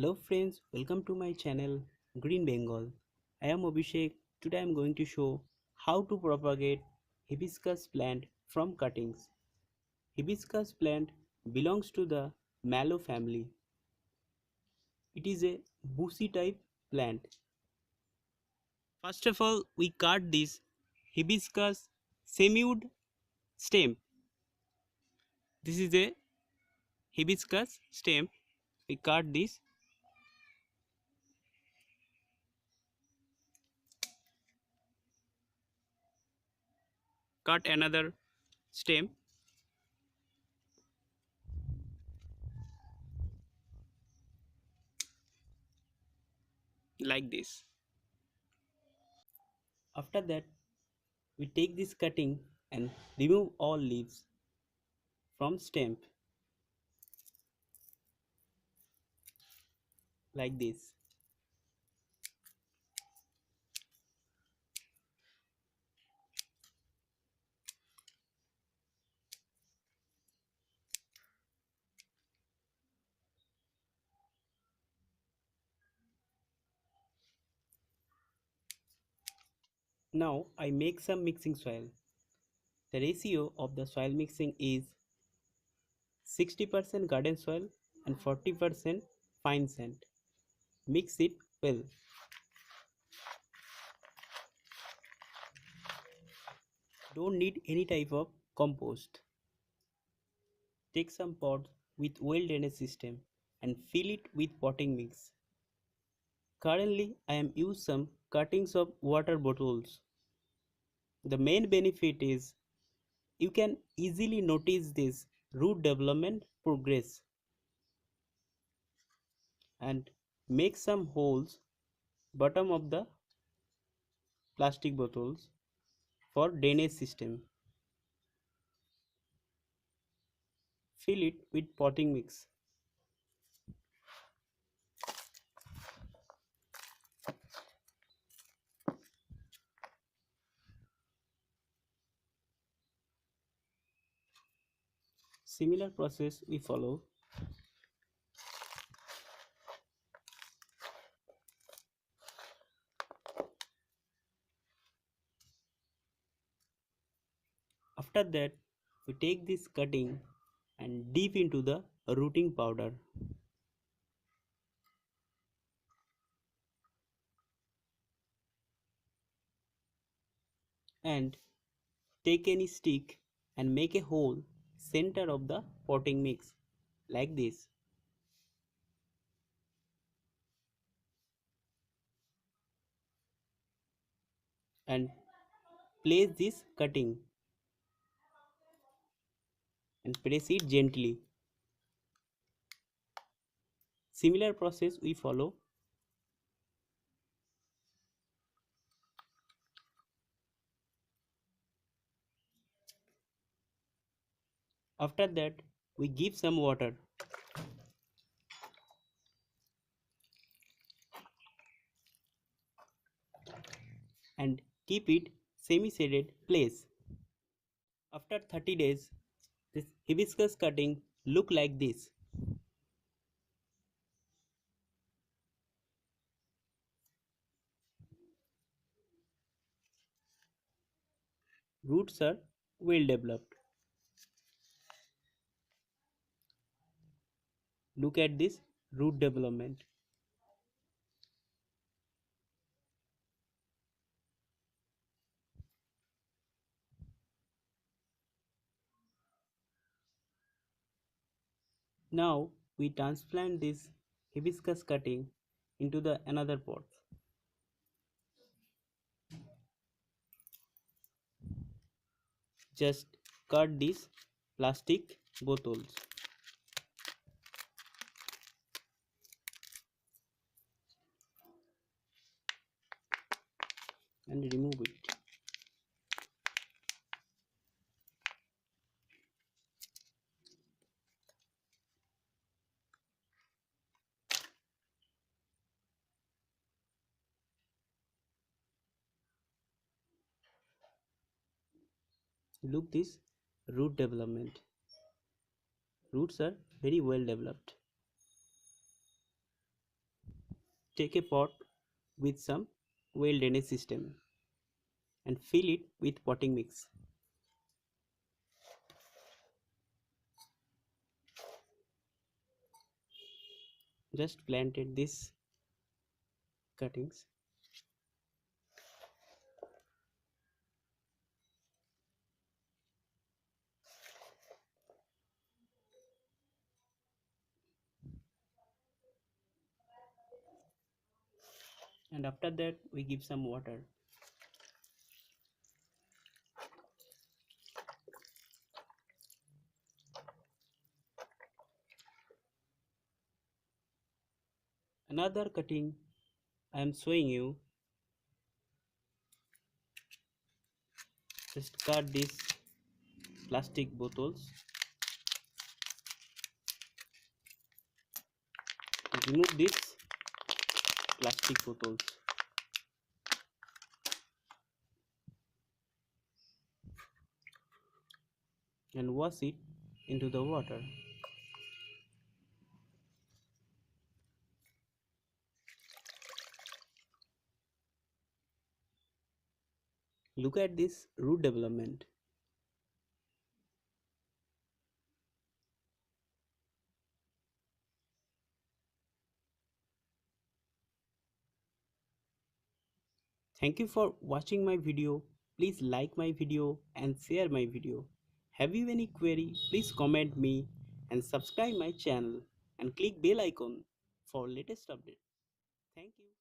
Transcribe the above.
Hello friends, welcome to my channel Green Bengal. I am Abhishek. Today I am going to show how to propagate hibiscus plant from cuttings. Hibiscus plant belongs to the mallow family. It is a bushy type plant. First of all, we cut this hibiscus semiwood stem. This is a hibiscus stem. We cut this. Cut another stem like this. After that, we take this cutting and remove all leaves from stem like this. Now I make some mixing soil. The ratio of the soil mixing is 60% garden soil and 40% fine sand. Mix it well. Don't need any type of compost. Take some pots with well drainage system and fill it with potting mix. Currently I am using some cuttings of water bottles. The main benefit is you can easily notice this root development progress and make some holes bottom of the plastic bottles for drainage system. Fill it with potting mix. Similar process we follow. After that, we take this cutting and dip into the rooting powder. And take any stick and make a hole center of the potting mix like this. And place this cutting and press it gently. Similar process we follow. After that, we give some water and keep it semi-shaded place. After 30 days, this hibiscus cutting look like this. Roots are well developed. Look at this root development. Now we transplant this hibiscus cutting into the another pot. Just cut these plastic bottles and remove it. Look this root development. Roots are very well developed. take a pot with some well drainage system and fill it with potting mix. Just planted these cuttings. And after that we give some water. Another cutting I am showing you. Just cut these plastic bottles, remove these plastic bottles and wash it into the water. Look at this root development. Thank you for watching my video. Please like my video and share my video. Have you any query? Please comment me and subscribe my channel and click bell icon for latest update. Thank you.